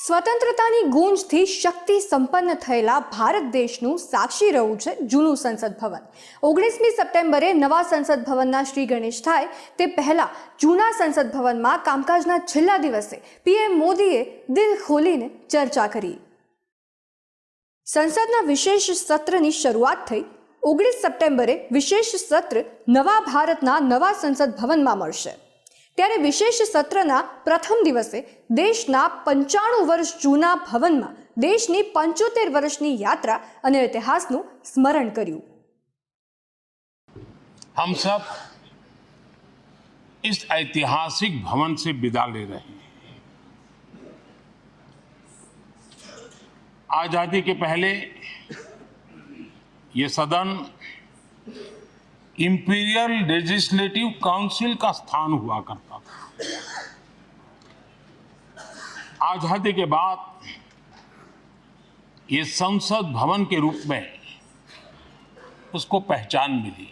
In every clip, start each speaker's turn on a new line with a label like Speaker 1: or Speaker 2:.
Speaker 1: સ્વતંત્રતાની ગૂંજથી શક્તિ સંપન્ન થયેલા ભારત દેશનું સાક્ષી રહ્યું છે જૂનું સંસદ ભવન। 19મી સપ્ટેમ્બરે નવા સંસદ ભવનના શ્રી ગણેશ થાય તે પહેલા જૂના સંસદ ભવનમાં કામકાજના છેલ્લા દિવસે પીએમ મોદીએ દિલ ખોલીને ચર્ચા કરી। સંસદના વિશેષ સત્રની શરૂઆત થઈ। 19 સપ્ટેમ્બરે વિશેષ સત્ર નવા ભારતના નવા સંસદ ભવનમાં મળશે। ત્યારે વિશેષ સત્રના પ્રથમ દિવસે દેશના 95 વર્ષ જૂના ભવનમાં દેશની 75 વર્ષની યાત્રા અને ઇતિહાસનું સ્મરણ કર્યું।
Speaker 2: हम सब इस ऐतिहासिक भवन से विदा ले रहे हैं। आजादी के पहले ये सदन इंपीरियल लेजिस्लेटिव काउंसिल का स्थान हुआ करता था। आजादी के बाद ये संसद भवन के रूप में उसको पहचान मिली।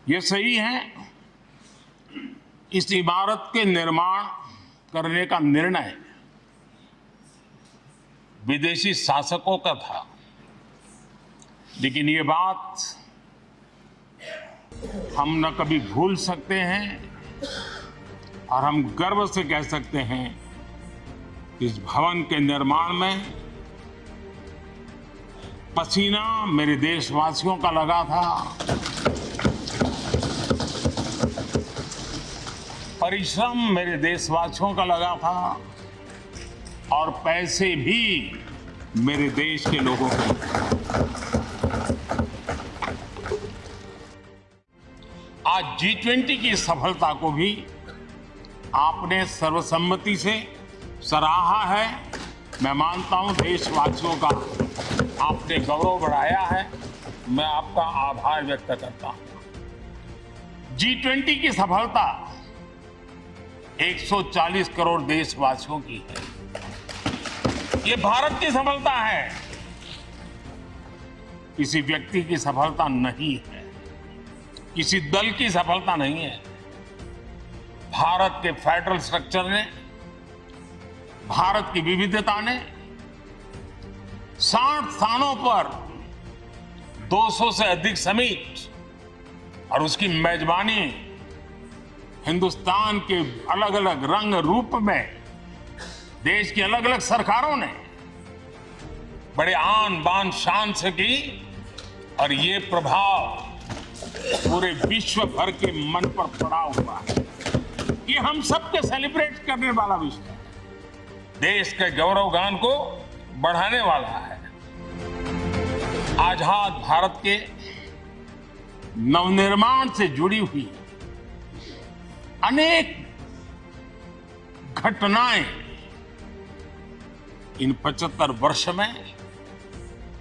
Speaker 2: ये सही है, इस इमारत के निर्माण करने का निर्णय विदेशी शासकों का था, लेकिन ये बात हम न कभी भूल सकते हैं और हम गर्व से कह सकते हैं कि इस भवन के निर्माण में पसीना मेरे देशवासियों का लगा था, परिश्रम मेरे देशवासियों का लगा था और पैसे भी मेरे देश के लोगों के। आज G20 की सफलता को भी आपने सर्वसम्मति से सराहा है। मैं मानता हूं देशवासियों का आपने गौरव बढ़ाया है। मैं आपका आभार व्यक्त करता हूं। G20 की सफलता 140 करोड़ देशवासियों की है। ये भारत की सफलता है, किसी व्यक्ति की सफलता नहीं है, किसी दल की सफलता नहीं है। भारत के फेडरल स्ट्रक्चर ने, भारत की विविधता ने 60 स्थानों पर 200 से अधिक समिट और उसकी मेजबानी हिंदुस्तान के अलग अलग रंग रूप में देश की अलग अलग सरकारों ने बड़े आन बान शान से की और ये प्रभाव पूरे विश्व भर के मन पर पड़ा हुआ है। ये हम सबके सेलिब्रेट करने वाला विषय है, देश के गौरवगान को बढ़ाने वाला है। आजाद भारत के नवनिर्माण से जुड़ी हुई अनेक घटनाएं इन 75 वर्ष में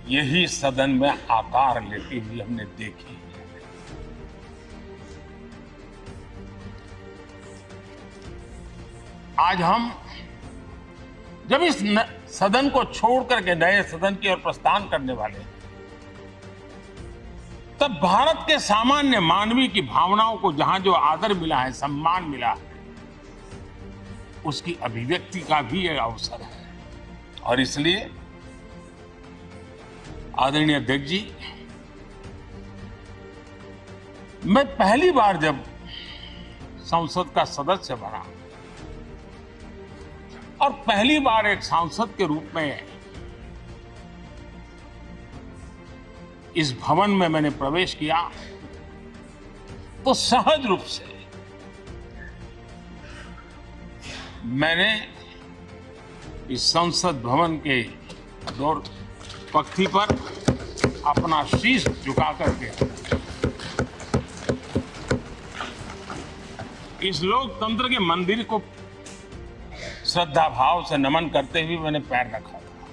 Speaker 2: यही सदन में आकार लेती हुई हमने देखी। आज हम जब इस सदन को छोड़कर के नए सदन की ओर प्रस्थान करने वाले हैं, तब भारत के सामान्य मानवीय की भावनाओं को जहां जो आदर मिला है, सम्मान मिला है, उसकी अभिव्यक्ति का भी एक अवसर है। और इसलिए आदरणीय अध्यक्ष जी, मैं पहली बार जब संसद का सदस्य बना और पहली बार एक सांसद के रूप में इस भवन में मैंने प्रवेश किया, तो सहज रूप से मैंने इस संसद भवन के दौर पक्ति पर अपना शीश झुका करके इस लोकतंत्र के मंदिर को श्रद्धा भाव से नमन करते हुए मैंने पैर रखा था।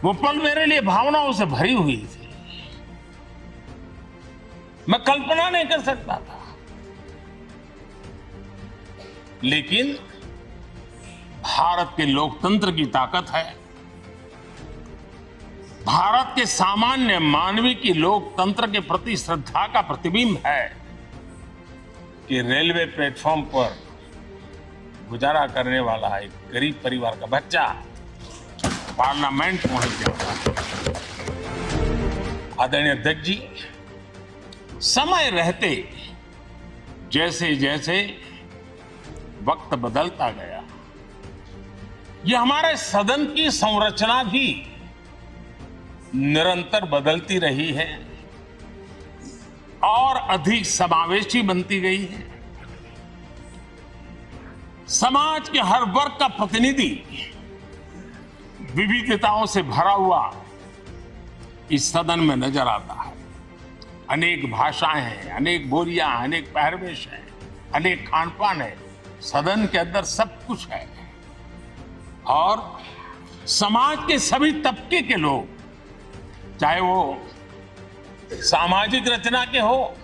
Speaker 2: वो पल मेरे लिए भावनाओं से भरी हुई थी। मैं कल्पना नहीं कर सकता था, लेकिन भारत के लोकतंत्र की ताकत है, भारत के सामान्य मानवीय की लोकतंत्र के प्रति श्रद्धा का प्रतिबिंब है कि रेलवे प्लेटफॉर्म पर गुजारा करने वाला एक गरीब परिवार का बच्चा पार्लियामेंट पहुंच गया। आदरणीय अध्यक्ष जी, समय रहते जैसे जैसे वक्त बदलता गया, ये हमारे सदन की संरचना भी निरंतर बदलती रही है और अधिक समावेशी बनती गई है। समाज के हर वर्ग का प्रतिनिधि विविधताओं से भरा हुआ इस सदन में नजर आता है। अनेक भाषाएं हैं, अनेक बोलियां, अनेक पहरवेश है, अनेक खान पान है। सदन के अंदर सब कुछ है और समाज के सभी तबके के लोग, चाहे वो सामाजिक रचना के हो,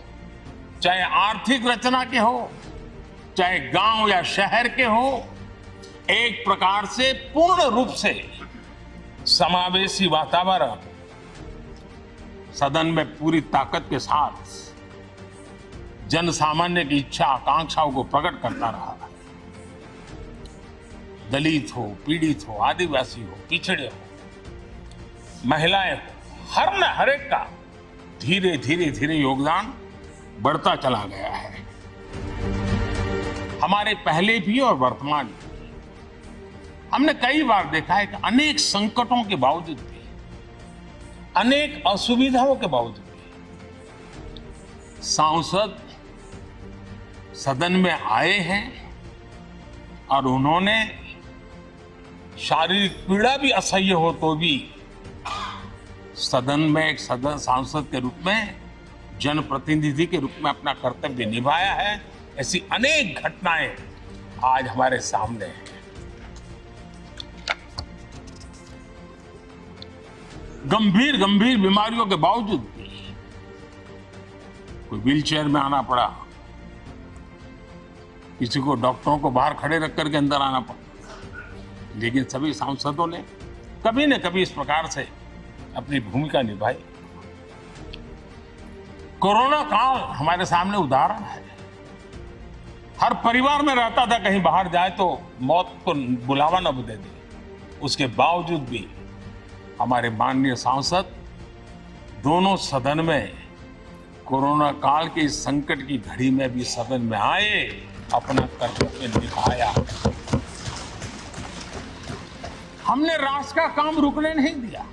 Speaker 2: चाहे आर्थिक रचना के हो, चाहे गांव या शहर के हो, एक प्रकार से पूर्ण रूप से समावेशी वातावरण सदन में पूरी ताकत के साथ जन सामान्य की इच्छा आकांक्षाओं को प्रकट करता रहा है। दलित हो, पीड़ित हो, आदिवासी हो, पिछड़े हो, महिलाएं हो, हर न हर एक का धीरे धीरे धीरे योगदान बढ़ता चला गया है। हमारे पहले भी और वर्तमान में हमने कई बार देखा है कि अनेक संकटों के बावजूद भी, अनेक असुविधाओं के बावजूद भी सांसद सदन में आए हैं और उन्होंने शारीरिक पीड़ा भी असह्य हो तो भी सदन में एक सदन सांसद के रूप में, जनप्रतिनिधि के रूप में अपना कर्तव्य निभाया है। ऐसी अनेक घटनाएं आज हमारे सामने हैं। गंभीर गंभीर बीमारियों के बावजूद भी कोई व्हीलचेयर में आना पड़ा, किसी को डॉक्टरों को बाहर खड़े रख करके अंदर आना पड़ा, लेकिन सभी सांसदों ने कभी न कभी इस प्रकार से अपनी भूमिका निभाई। कोरोना काल हमारे सामने उदाहरण है। हर परिवार में रहता था कहीं बाहर जाए तो मौत को बुलावा न दे दे, उसके बावजूद भी हमारे माननीय सांसद दोनों सदन में कोरोना काल के इस संकट की घड़ी में भी सदन में आए, अपना कर्तव्य निभाया। हमने राष्ट्र का काम रुकने नहीं दिया।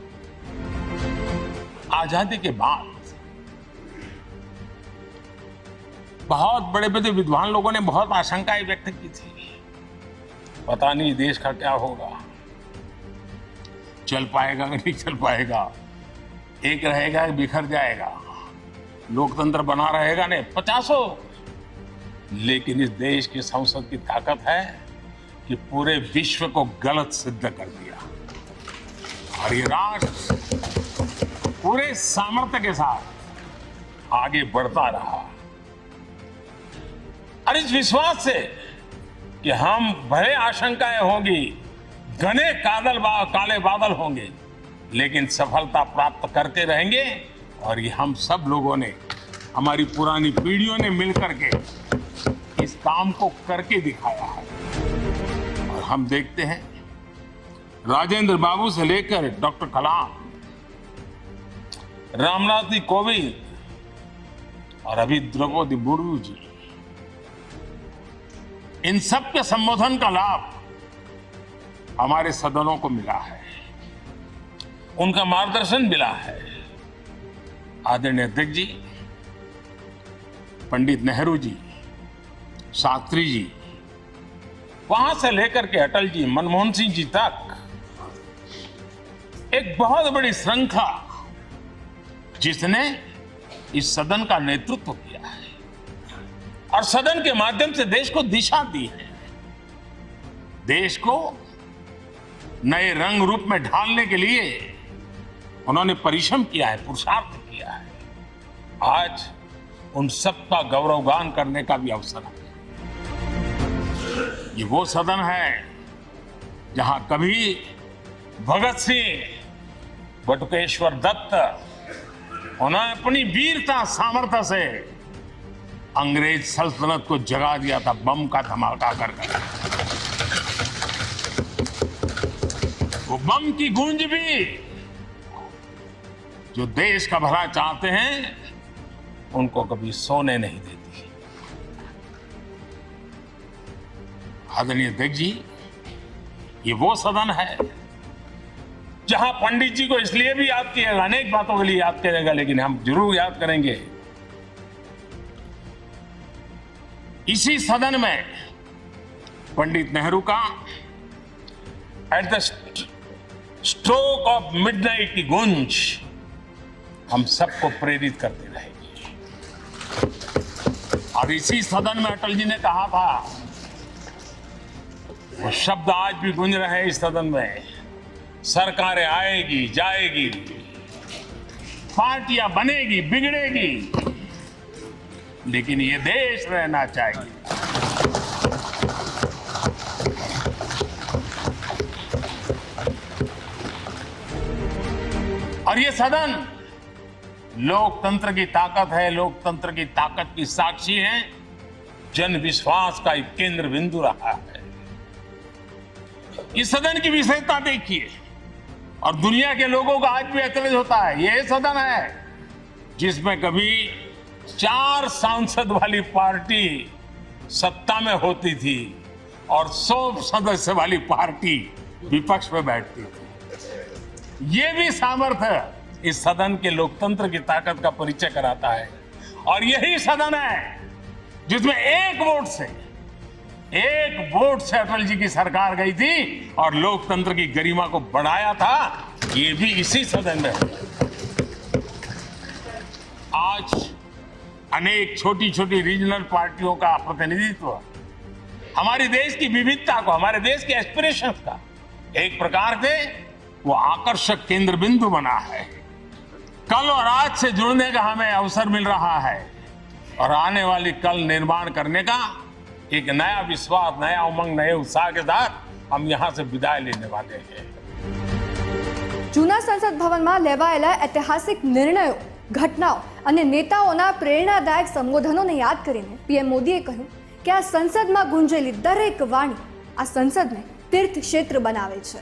Speaker 2: आजादी के बाद बहुत बड़े बड़े विद्वान लोगों ने बहुत आशंकाएं व्यक्त की थी, पता नहीं देश का क्या होगा, चल पाएगा कि नहीं चल पाएगा, एक रहेगा कि बिखर जाएगा, लोकतंत्र बना रहेगा नहीं, 50। लेकिन इस देश की संसद की ताकत है कि पूरे विश्व को गलत सिद्ध कर दिया और ये राष्ट्र पूरे सामर्थ्य के साथ आगे बढ़ता रहा। और इस विश्वास से कि हम भले आशंकाएं होंगी, घने काले बादल होंगे, लेकिन सफलता प्राप्त करते रहेंगे। और ये हम सब लोगों ने, हमारी पुरानी पीढ़ियों ने मिलकर के इस काम को करके दिखाया है। और हम देखते हैं राजेंद्र बाबू से लेकर डॉक्टर कलाम, रामनाथ जी कोविंद और अभी द्रौपदी मुर्मू जी, इन सब के संबोधन का लाभ हमारे सदनों को मिला है, उनका मार्गदर्शन मिला है। आदरणीय अध्यक्ष जी, पंडित नेहरू जी, शास्त्री जी, वहां से लेकर के अटल जी, मनमोहन सिंह जी तक एक बहुत बड़ी श्रृंखला जिसने इस सदन का नेतृत्व किया है और सदन के माध्यम से देश को दिशा दी है, देश को नए रंग रूप में ढालने के लिए उन्होंने परिश्रम किया है, पुरुषार्थ किया है। आज उन सबका गौरवगान करने का भी अवसर है। ये वो सदन है जहां कभी भगत सिंह, बटुकेश्वर दत्त, उन्होंने अपनी वीरता सामर्थ्य से अंग्रेज सल्तनत को जगा दिया था बम का धमाका कर। बम की गूंज भी जो देश का भला चाहते हैं उनको कभी सोने नहीं देती। आदरणीय अध्यक्ष जी, ये वो सदन है जहां पंडित जी को इसलिए भी याद किया, अनेक बातों के लिए याद करेगा, लेकिन हम जरूर याद करेंगे इसी सदन में पंडित नेहरू का at the stroke of midnight की गूंज हम सबको प्रेरित करती रहेगी। और इसी सदन में अटल जी ने कहा था, वो शब्द आज भी गूंज रहे हैं इस सदन में, सरकारें आएगी जाएगी, पार्टियां बनेगी बिगड़ेगी, लेकिन ये देश रहना चाहिए। और ये सदन लोकतंत्र की ताकत है, लोकतंत्र की ताकत की साक्षी है, जन विश्वास का एक केंद्र बिंदु रहा है। इस सदन की विशेषता देखिए, और दुनिया के लोगों का आज भी अचरज होता है, यह सदन है जिसमें कभी 4 सांसद वाली पार्टी सत्ता में होती थी और 100 सदस्य वाली पार्टी विपक्ष में बैठती थी। ये भी सामर्थ्य इस सदन के लोकतंत्र की ताकत का परिचय कराता है। और यही सदन है जिसमें एक वोट से अटल जी की सरकार गई थी और लोकतंत्र की गरिमा को बढ़ाया था, ये भी इसी सदन में है। आज अनेक छोटी छोटी रीजनल पार्टियों का प्रतिनिधित्व हमारे देश की विविधता को, हमारे देश के एस्पिरेशंस का एक प्रकार से वो आकर्षक केंद्र बिंदु बना है। कल और आज से जुड़ने का हमें अवसर मिल रहा है और आने वाली कल निर्माण करने का एक नया विश्वास, नया उमंग, नए उत्साह के साथ हम यहां से विदाई लेने वाले हैं।
Speaker 1: જૂના સંસદ ભવનમાં લેવાયેલા ઐતિહાસિક નિર્ણયો, ઘટનાઓ અને નેતાઓના પ્રેરણાદાયક સંબોધનોને યાદ કરીને પીએમ મોદીએ કહ્યું કે આ સંસદમાં ગુંજેલી દરેક વાણી આ સંસદને તીર્થ ક્ષેત્ર બનાવે છે।